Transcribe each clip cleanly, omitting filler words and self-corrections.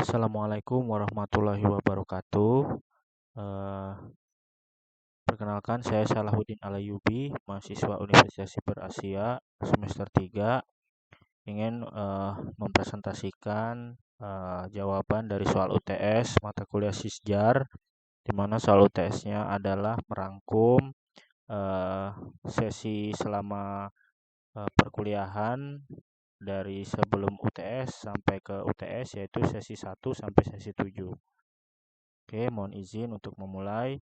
Assalamualaikum warahmatullahi wabarakatuh. Eh, Perkenalkan, saya Salahuddin Alayubi, mahasiswa Universitas Siber Asia semester 3, ingin mempresentasikan jawaban dari soal UTS mata kuliah Sisjar, di mana soal UTS-nya adalah merangkum eh, sesi selama perkuliahan dari sebelum UTS sampai ke UTS, yaitu sesi 1 sampai sesi 7. Oke, mohon izin untuk memulai.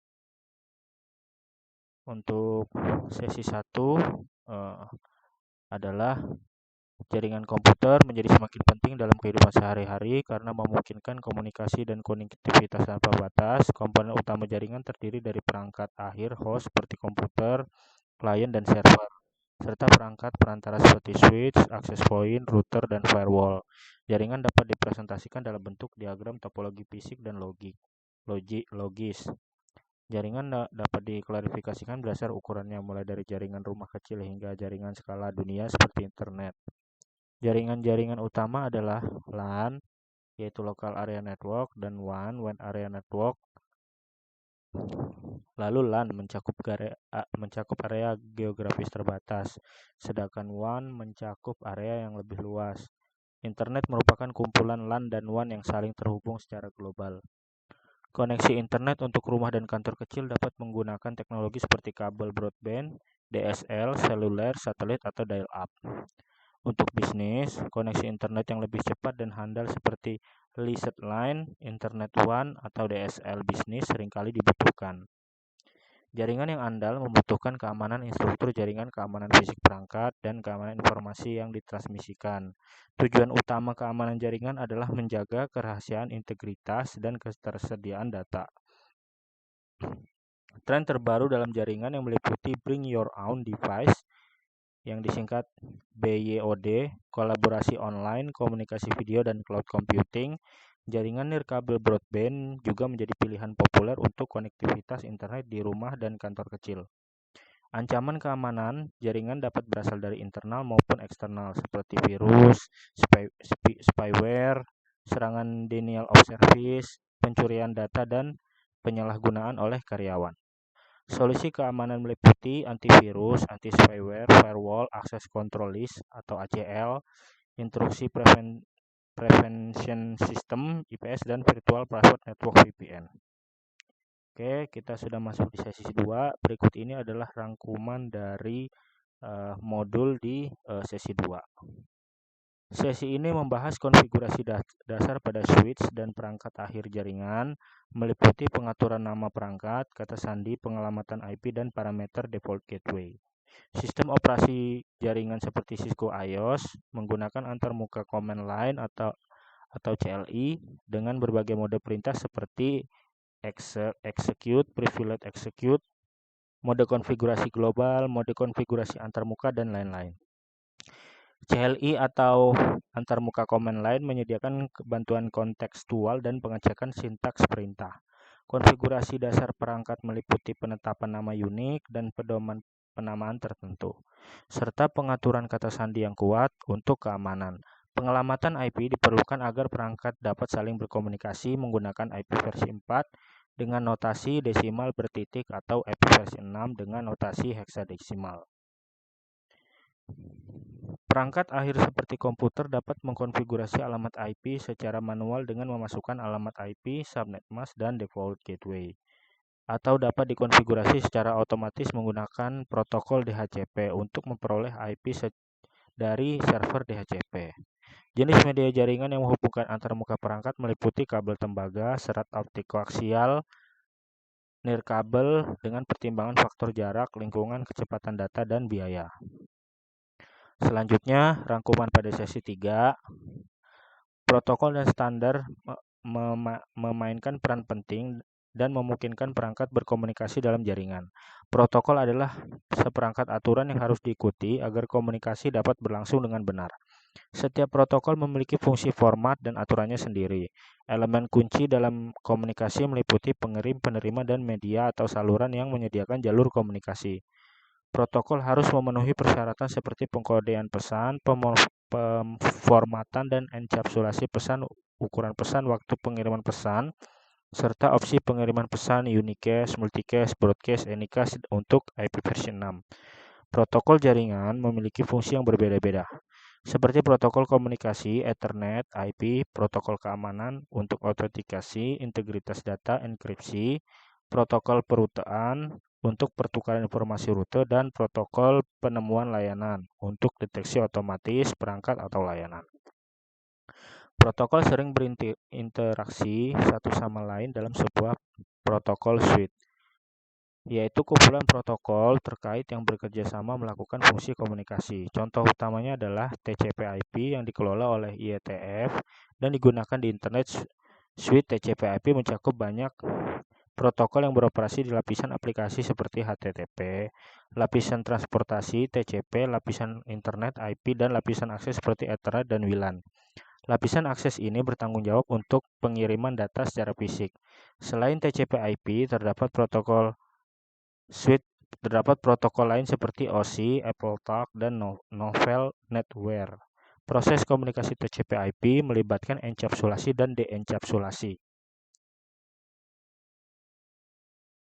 Untuk sesi 1 adalah jaringan komputer menjadi semakin penting dalam kehidupan sehari-hari karena memungkinkan komunikasi dan konektivitas tanpa batas. Komponen utama jaringan terdiri dari perangkat akhir host seperti komputer, klien, dan server, serta perangkat perantara seperti switch, access point, router, dan firewall. Jaringan dapat dipresentasikan dalam bentuk diagram topologi fisik dan logis. Jaringan dapat diklarifikasikan berdasar ukurannya, mulai dari jaringan rumah kecil hingga jaringan skala dunia seperti internet. Jaringan-jaringan utama adalah LAN, yaitu Local Area Network, dan WAN, Wide Area Network. Lalu LAN mencakup area geografis terbatas, sedangkan WAN mencakup area yang lebih luas. Internet merupakan kumpulan LAN dan WAN yang saling terhubung secara global. Koneksi internet untuk rumah dan kantor kecil dapat menggunakan teknologi seperti kabel broadband, DSL, seluler, satelit, atau dial-up. Untuk bisnis, koneksi internet yang lebih cepat dan handal seperti Leased Line, Internet One, atau DSL bisnis seringkali dibutuhkan. Jaringan yang andal membutuhkan keamanan infrastruktur jaringan, keamanan fisik perangkat, dan keamanan informasi yang ditransmisikan. Tujuan utama keamanan jaringan adalah menjaga kerahasiaan, integritas, dan ketersediaan data. Tren terbaru dalam jaringan yang meliputi Bring Your Own Device, yang disingkat BYOD, kolaborasi online, komunikasi video, dan cloud computing. Jaringan nirkabel broadband juga menjadi pilihan populer untuk konektivitas internet di rumah dan kantor kecil. Ancaman keamanan jaringan dapat berasal dari internal maupun eksternal, seperti virus, spyware, serangan denial of service, pencurian data, dan penyalahgunaan oleh karyawan. Solusi keamanan meliputi antivirus, anti-spyware, firewall, access control list atau ACL, intrusi prevention system IPS, dan virtual private network VPN. Oke, kita sudah masuk di sesi 2. Berikut ini adalah rangkuman dari modul di sesi 2. Sesi ini membahas konfigurasi dasar pada switch dan perangkat akhir jaringan, meliputi pengaturan nama perangkat, kata sandi, pengelamatan IP, dan parameter default gateway. Sistem operasi jaringan seperti Cisco IOS menggunakan antarmuka command line atau CLI dengan berbagai mode perintah seperti execute, privilege execute, mode konfigurasi global, mode konfigurasi antarmuka, dan lain-lain. CLI atau antarmuka command line menyediakan bantuan kontekstual dan pengecekan sintaks perintah. Konfigurasi dasar perangkat meliputi penetapan nama unik dan pedoman penamaan tertentu, serta pengaturan kata sandi yang kuat untuk keamanan. Pengelamatan IP diperlukan agar perangkat dapat saling berkomunikasi menggunakan IP versi 4 dengan notasi desimal bertitik atau IP versi 6 dengan notasi heksadesimal. Perangkat akhir seperti komputer dapat mengkonfigurasi alamat IP secara manual dengan memasukkan alamat IP, subnet mask, dan default gateway. Atau dapat dikonfigurasi secara otomatis menggunakan protokol DHCP untuk memperoleh IP dari server DHCP. Jenis media jaringan yang menghubungkan antarmuka perangkat meliputi kabel tembaga, serat optik koaksial, nirkabel dengan pertimbangan faktor jarak, lingkungan, kecepatan data, dan biaya. Selanjutnya, rangkuman pada sesi 3. Protokol dan standar memainkan peran penting dan memungkinkan perangkat berkomunikasi dalam jaringan. Protokol adalah seperangkat aturan yang harus diikuti agar komunikasi dapat berlangsung dengan benar. Setiap protokol memiliki fungsi format dan aturannya sendiri. Elemen kunci dalam komunikasi meliputi pengirim, penerima, dan media atau saluran yang menyediakan jalur komunikasi. Protokol harus memenuhi persyaratan seperti pengkodean pesan, pemformatan, dan enkapsulasi pesan ukuran pesan, waktu pengiriman pesan, serta opsi pengiriman pesan unicast, multicast, broadcast, anycast untuk IP versi 6. Protokol jaringan memiliki fungsi yang berbeda-beda, seperti protokol komunikasi, Ethernet, IP, protokol keamanan untuk autentikasi, integritas data, enkripsi, protokol perutean untuk pertukaran informasi rute, dan protokol penemuan layanan untuk deteksi otomatis perangkat atau layanan. Protokol sering berinteraksi satu sama lain dalam sebuah protokol suite, yaitu kumpulan protokol terkait yang bekerja sama melakukan fungsi komunikasi. Contoh utamanya adalah TCP/IP yang dikelola oleh IETF dan digunakan di Internet. Suite TCP/IP mencakup banyak protokol yang beroperasi di lapisan aplikasi seperti HTTP, lapisan transportasi TCP, lapisan Internet IP, dan lapisan akses seperti Ethernet dan WLAN. Lapisan akses ini bertanggung jawab untuk pengiriman data secara fisik. Selain TCP/IP, terdapat protokol lain seperti OSI, AppleTalk, dan Novel Netware. Proses komunikasi TCP/IP melibatkan enkapsulasi dan deenkapsulasi.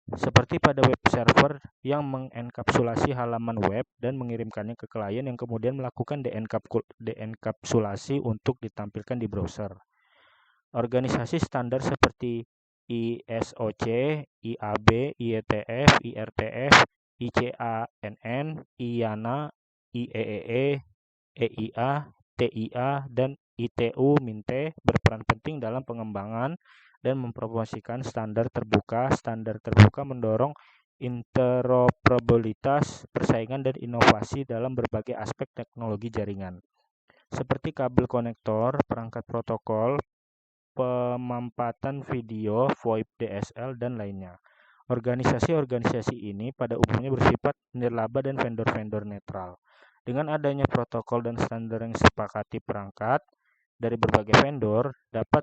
Seperti pada web server yang mengenkapsulasi halaman web dan mengirimkannya ke klien yang kemudian melakukan deenkapsulasi untuk ditampilkan di browser. Organisasi standar seperti ISOC, IAB, IETF, IRTF, ICANN, IANA, IEEE, EIA, TIA, dan ITU MINTE berperan penting dalam pengembangan dan mempromosikan standar terbuka. Standar terbuka mendorong interoperabilitas, persaingan, dan inovasi dalam berbagai aspek teknologi jaringan, seperti kabel konektor, perangkat protokol, pemampatan video, VoIP DSL, dan lainnya. Organisasi-organisasi ini pada umumnya bersifat nirlaba dan vendor-vendor netral. Dengan adanya protokol dan standar yang disepakati, perangkat dari berbagai vendor dapat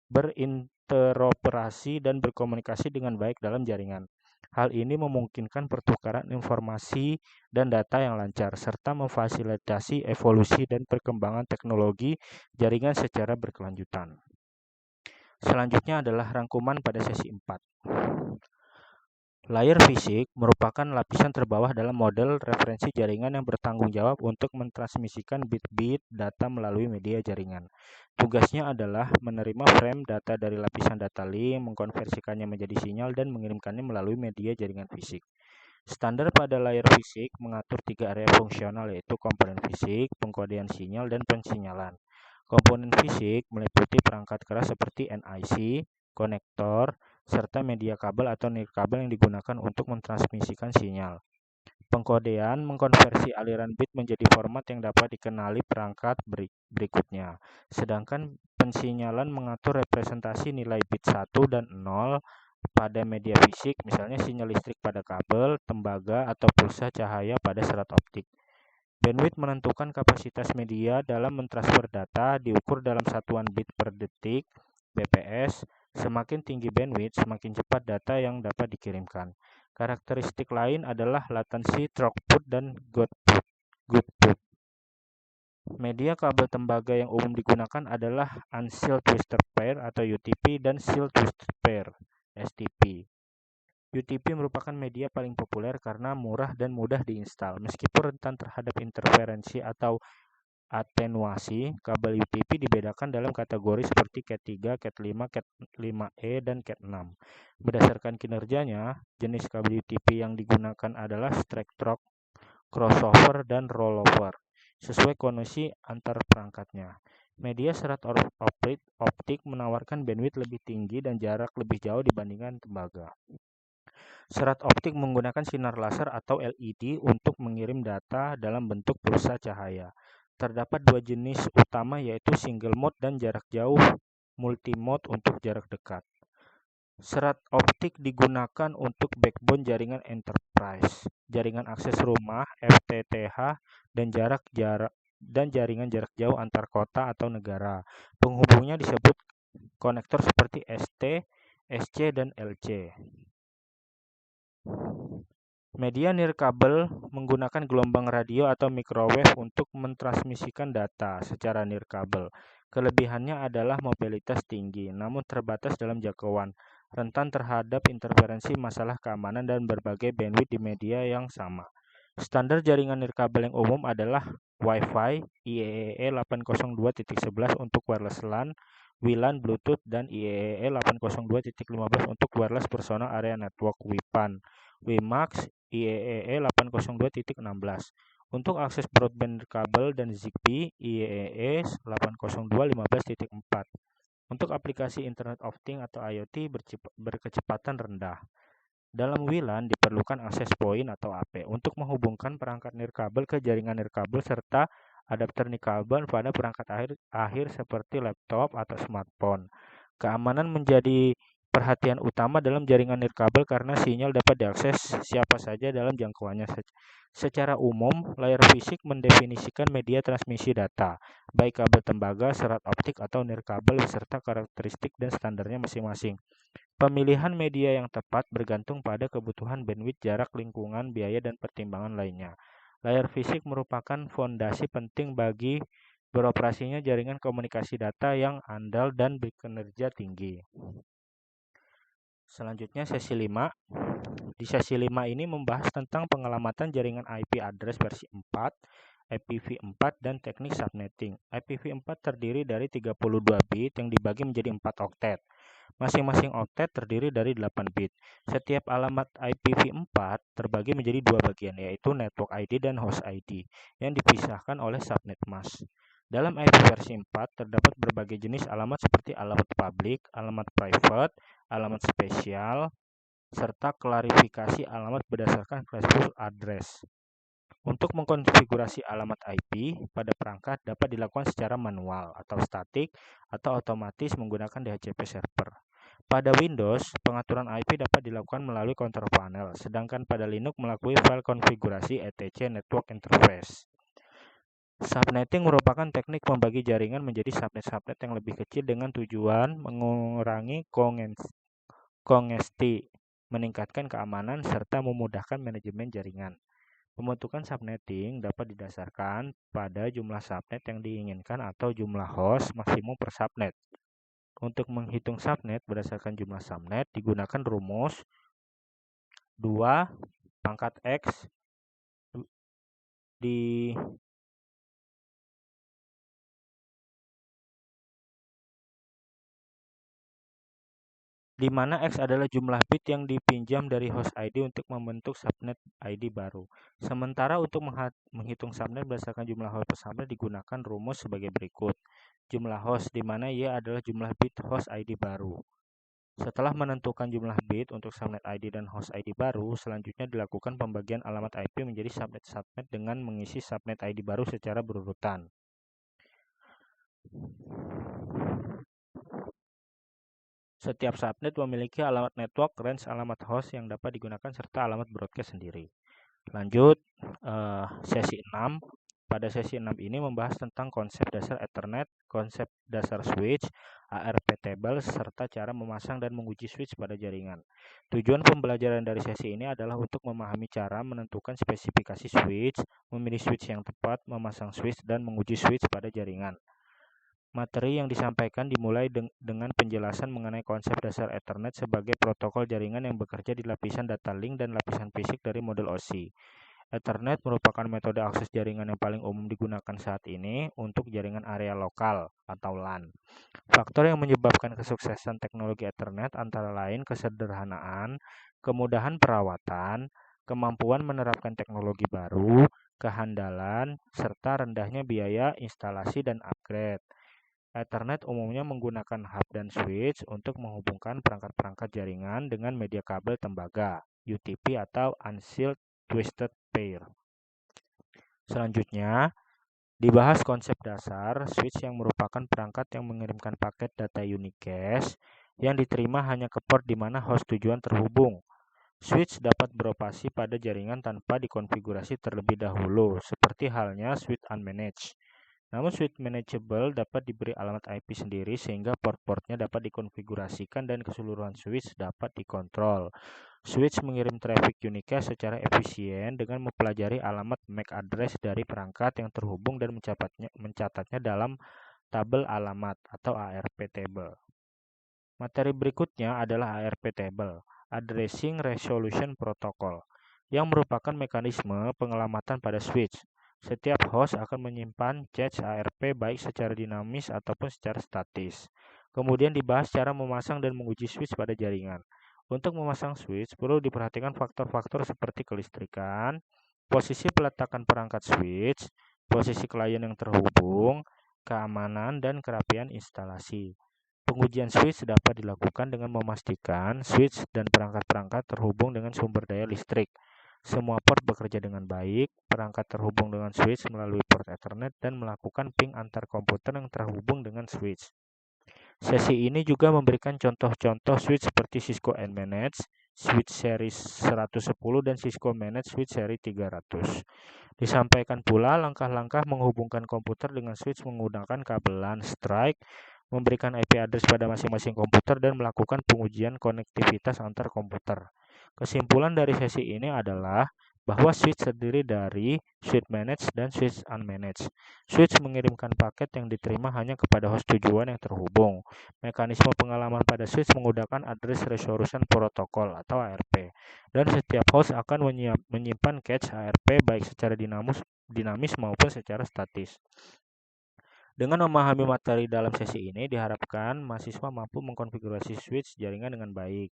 berinteroperasi dan berkomunikasi dengan baik dalam jaringan. Hal ini memungkinkan pertukaran informasi dan data yang lancar, serta memfasilitasi evolusi dan perkembangan teknologi jaringan secara berkelanjutan. Selanjutnya adalah rangkuman pada sesi 4. Layer fisik merupakan lapisan terbawah dalam model referensi jaringan yang bertanggung jawab untuk mentransmisikan bit-bit data melalui media jaringan. Tugasnya adalah menerima frame data dari lapisan data link, mengkonversikannya menjadi sinyal, dan mengirimkannya melalui media jaringan fisik. Standar pada layer fisik mengatur 3 area fungsional, yaitu komponen fisik, pengkodean sinyal, dan pensinyalan. Komponen fisik meliputi perangkat keras seperti NIC, konektor, serta media kabel atau nirkabel yang digunakan untuk mentransmisikan sinyal. Pengkodean mengkonversi aliran bit menjadi format yang dapat dikenali perangkat berikutnya. Sedangkan pensinyalan mengatur representasi nilai bit 1 dan 0 pada media fisik, misalnya sinyal listrik pada kabel, tembaga, atau pulsa cahaya pada serat optik. Bandwidth menentukan kapasitas media dalam mentransfer data, diukur dalam satuan bit per detik, bps. Semakin tinggi bandwidth, semakin cepat data yang dapat dikirimkan. Karakteristik lain adalah latensi, throughput, dan goodput. Media kabel tembaga yang umum digunakan adalah unsealed twisted pair atau UTP dan sealed twisted pair STP. UTP merupakan media paling populer karena murah dan mudah diinstal. Meskipun rentan terhadap interferensi atau atenuasi, kabel UTP dibedakan dalam kategori seperti Cat3, Cat5, Cat5e, dan Cat6. Berdasarkan kinerjanya, jenis kabel UTP yang digunakan adalah straight-through, crossover, dan rollover, sesuai kondisi antar perangkatnya. Media serat optik menawarkan bandwidth lebih tinggi dan jarak lebih jauh dibandingkan tembaga. Serat optik menggunakan sinar laser atau LED untuk mengirim data dalam bentuk pulsa cahaya. Terdapat 2 jenis utama, yaitu single mode dan jarak jauh, multimode untuk jarak dekat. Serat optik digunakan untuk backbone jaringan enterprise, jaringan akses rumah (FTTH), dan jaringan jarak jauh antar kota atau negara. Penghubungnya disebut konektor seperti ST, SC, dan LC. Media nirkabel menggunakan gelombang radio atau microwave untuk mentransmisikan data secara nirkabel. Kelebihannya adalah mobilitas tinggi, namun terbatas dalam jangkauan, rentan terhadap interferensi, masalah keamanan, dan berbagai bandwidth di media yang sama. Standar jaringan nirkabel yang umum adalah Wi-Fi IEEE 802.11 untuk wireless LAN, WLAN, Bluetooth, dan IEEE 802.15 untuk wireless personal area network WPAN, WiMAX IEEE 802.16. Untuk akses broadband nirkabel dan Zigbee IEEE 802.15.4. Untuk aplikasi Internet of Things atau IoT berkecepatan rendah. Dalam WLAN diperlukan akses point atau AP untuk menghubungkan perangkat nirkabel ke jaringan nirkabel serta adapter nirkabel pada perangkat akhir seperti laptop atau smartphone. Keamanan menjadi perhatian utama dalam jaringan nirkabel karena sinyal dapat diakses siapa saja dalam jangkauannya. Secara umum, layar fisik mendefinisikan media transmisi data, baik kabel tembaga, serat optik, atau nirkabel beserta karakteristik dan standarnya masing-masing. Pemilihan media yang tepat bergantung pada kebutuhan bandwidth, jarak, lingkungan, biaya, dan pertimbangan lainnya. Layar fisik merupakan fondasi penting bagi beroperasinya jaringan komunikasi data yang andal dan berkinerja tinggi. Selanjutnya sesi 5. Di sesi 5 ini membahas tentang pengelamatan jaringan IP address versi 4, IPv4, dan teknik subnetting. IPv4 terdiri dari 32 bit yang dibagi menjadi 4 oktet. Masing-masing oktet terdiri dari 8 bit. Setiap alamat IPv4 terbagi menjadi dua bagian, yaitu network ID dan host ID, yang dipisahkan oleh subnet mask. Dalam IP versi 4 terdapat berbagai jenis alamat seperti alamat public, alamat private, alamat spesial, serta klarifikasi alamat berdasarkan classful address. Untuk mengkonfigurasi alamat IP pada perangkat dapat dilakukan secara manual atau statik atau otomatis menggunakan DHCP server. Pada Windows, pengaturan IP dapat dilakukan melalui control panel, sedangkan pada Linux melalui file konfigurasi etc network interface. Subnetting merupakan teknik membagi jaringan menjadi subnet-subnet yang lebih kecil dengan tujuan mengurangi kongesti, meningkatkan keamanan, serta memudahkan manajemen jaringan. Pembentukan subnetting dapat didasarkan pada jumlah subnet yang diinginkan atau jumlah host maksimum per subnet. Untuk menghitung subnet berdasarkan jumlah subnet digunakan rumus 2 pangkat X di mana X adalah jumlah bit yang dipinjam dari host ID untuk membentuk subnet ID baru. Sementara untuk menghitung subnet berdasarkan jumlah host per subnet digunakan rumus sebagai berikut. Jumlah host, di mana Y adalah jumlah bit host ID baru. Setelah menentukan jumlah bit untuk subnet ID dan host ID baru, selanjutnya dilakukan pembagian alamat IP menjadi subnet-subnet dengan mengisi subnet ID baru secara berurutan. Setiap subnet memiliki alamat network, range alamat host yang dapat digunakan, serta alamat broadcast sendiri. Lanjut, sesi 6. Pada sesi 6 ini membahas tentang konsep dasar Ethernet, konsep dasar switch, ARP table, serta cara memasang dan menguji switch pada jaringan. Tujuan pembelajaran dari sesi ini adalah untuk memahami cara menentukan spesifikasi switch, memilih switch yang tepat, memasang switch, dan menguji switch pada jaringan. Materi yang disampaikan dimulai dengan penjelasan mengenai konsep dasar Ethernet sebagai protokol jaringan yang bekerja di lapisan data link dan lapisan fisik dari modul OSI. Ethernet merupakan metode akses jaringan yang paling umum digunakan saat ini untuk jaringan area lokal atau LAN. Faktor yang menyebabkan kesuksesan teknologi Ethernet antara lain kesederhanaan, kemudahan perawatan, kemampuan menerapkan teknologi baru, kehandalan, serta rendahnya biaya instalasi dan upgrade. Ethernet umumnya menggunakan hub dan switch untuk menghubungkan perangkat-perangkat jaringan dengan media kabel tembaga, UTP atau Unsealed Twisted Pair. Selanjutnya, dibahas konsep dasar switch yang merupakan perangkat yang mengirimkan paket data unicast yang diterima hanya ke port di mana host tujuan terhubung. Switch dapat beroperasi pada jaringan tanpa dikonfigurasi terlebih dahulu, seperti halnya switch unmanaged. Namun switch manageable dapat diberi alamat IP sendiri sehingga port-portnya dapat dikonfigurasikan dan keseluruhan switch dapat dikontrol. Switch mengirim traffic unicast secara efisien dengan mempelajari alamat MAC address dari perangkat yang terhubung dan mencatatnya dalam tabel alamat atau ARP table. Materi berikutnya adalah ARP table, Addressing Resolution Protocol, yang merupakan mekanisme pengelamatan pada switch. Setiap host akan menyimpan cache ARP baik secara dinamis ataupun secara statis. Kemudian dibahas cara memasang dan menguji switch pada jaringan. Untuk memasang switch, perlu diperhatikan faktor-faktor seperti kelistrikan, posisi peletakan perangkat switch, posisi klien yang terhubung, keamanan, dan kerapian instalasi. Pengujian switch dapat dilakukan dengan memastikan switch dan perangkat-perangkat terhubung dengan sumber daya listrik. Semua port bekerja dengan baik, perangkat terhubung dengan switch melalui port Ethernet dan melakukan ping antar komputer yang terhubung dengan switch. Sesi ini juga memberikan contoh-contoh switch seperti Cisco nManage, switch seri 110 dan Cisco Manage switch seri 300. Disampaikan pula langkah-langkah menghubungkan komputer dengan switch menggunakan kabel LAN strike, memberikan IP address pada masing-masing komputer, dan melakukan pengujian konektivitas antar komputer. Kesimpulan dari sesi ini adalah bahwa switch terdiri dari switch managed dan switch unmanaged. Switch mengirimkan paket yang diterima hanya kepada host tujuan yang terhubung. Mekanisme pengalaman pada switch menggunakan Address Resolution Protocol atau ARP, dan setiap host akan menyimpan cache ARP baik secara dinamis maupun secara statis. Dengan memahami materi dalam sesi ini, diharapkan mahasiswa mampu mengkonfigurasi switch jaringan dengan baik.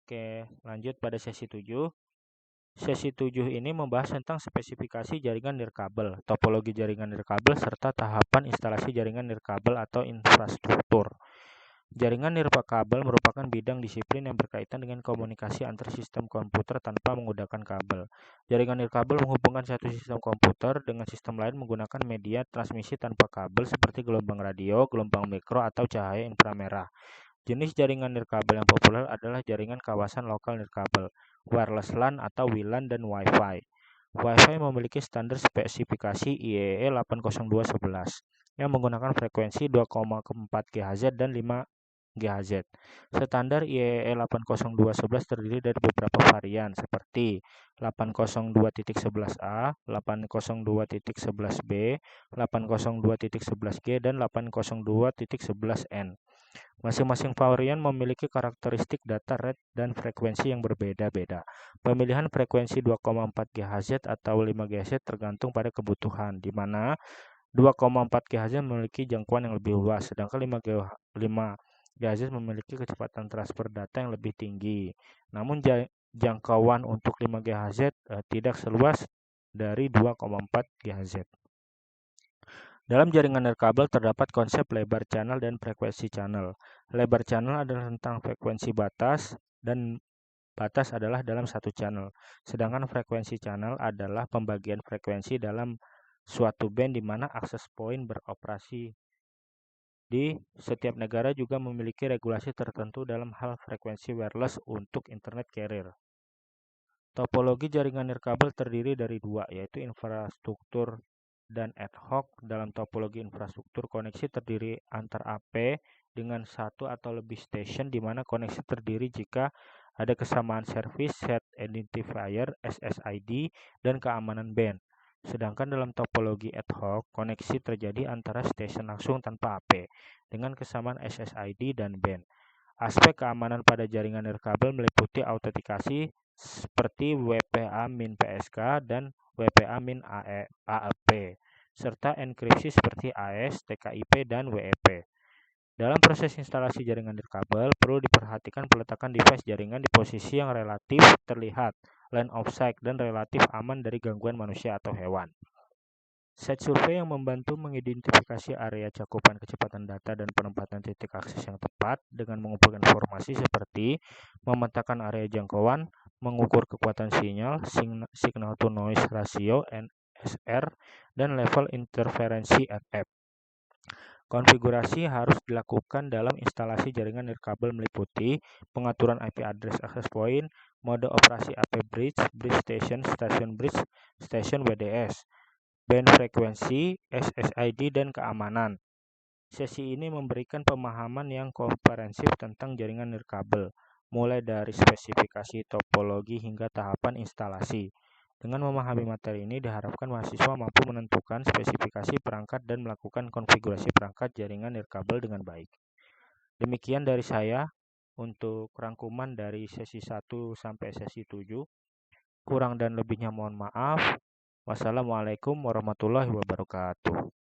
Oke, lanjut pada sesi 7. Sesi 7 ini membahas tentang spesifikasi jaringan nirkabel, topologi jaringan nirkabel, serta tahapan instalasi jaringan nirkabel atau infrastruktur. Jaringan nirkabel merupakan bidang disiplin yang berkaitan dengan komunikasi antar sistem komputer tanpa menggunakan kabel. Jaringan nirkabel menghubungkan satu sistem komputer dengan sistem lain menggunakan media transmisi tanpa kabel seperti gelombang radio, gelombang mikro, atau cahaya inframerah. Jenis jaringan nirkabel yang populer adalah jaringan kawasan lokal nirkabel, wireless LAN atau WLAN, dan Wi-Fi. Wi-Fi memiliki standar spesifikasi IEEE 802.11 yang menggunakan frekuensi 2,4 GHz dan 5 GHz. Standar IEEE 802.11 terdiri dari beberapa varian seperti 802.11a, 802.11b, 802.11g, dan 802.11n. Masing-masing varian memiliki karakteristik data rate dan frekuensi yang berbeda-beda. Pemilihan frekuensi 2,4 GHz atau 5 GHz tergantung pada kebutuhan, di mana 2,4 GHz memiliki jangkauan yang lebih luas, sedangkan 5 GHz memiliki kecepatan transfer data yang lebih tinggi. Namun jangkauan untuk 5 GHz tidak seluas dari 2,4 GHz. Dalam jaringan nirkabel terdapat konsep lebar channel dan frekuensi channel. Lebar channel adalah tentang frekuensi batas, dan batas adalah dalam satu channel. Sedangkan frekuensi channel adalah pembagian frekuensi dalam suatu band di mana akses point beroperasi. Di setiap negara juga memiliki regulasi tertentu dalam hal frekuensi wireless untuk internet carrier. Topologi jaringan nirkabel terdiri dari dua, yaitu infrastruktur dan ad hoc. Dalam topologi infrastruktur, koneksi terdiri antar AP dengan satu atau lebih station, di mana koneksi terdiri jika ada kesamaan service set identifier SSID dan keamanan band. Sedangkan dalam topologi ad hoc, koneksi terjadi antara station langsung tanpa AP dengan kesamaan SSID dan band. Aspek keamanan pada jaringan nirkabel meliputi autentikasi seperti WPA-PSK dan WPA-AEP, serta enkripsi seperti AES, TKIP, dan WEP. Dalam proses instalasi jaringan nirkabel, perlu diperhatikan peletakan device jaringan di posisi yang relatif terlihat, line of sight, dan relatif aman dari gangguan manusia atau hewan. Set survei yang membantu mengidentifikasi area cakupan kecepatan data dan penempatan titik akses yang tepat dengan mengumpulkan informasi seperti memetakan area jangkauan, mengukur kekuatan sinyal, signal to noise ratio NSR, dan level interferensi RF. Konfigurasi harus dilakukan dalam instalasi jaringan nirkabel meliputi pengaturan IP address access point, mode operasi AP bridge, bridge station, station bridge, station WDS, band frekuensi, SSID, dan keamanan. Sesi ini memberikan pemahaman yang komprehensif tentang jaringan nirkabel, mulai dari spesifikasi topologi hingga tahapan instalasi. Dengan memahami materi ini, diharapkan mahasiswa mampu menentukan spesifikasi perangkat dan melakukan konfigurasi perangkat jaringan nirkabel dengan baik. Demikian dari saya untuk rangkuman dari sesi 1 sampai sesi 7. Kurang dan lebihnya mohon maaf. Wassalamualaikum warahmatullahi wabarakatuh.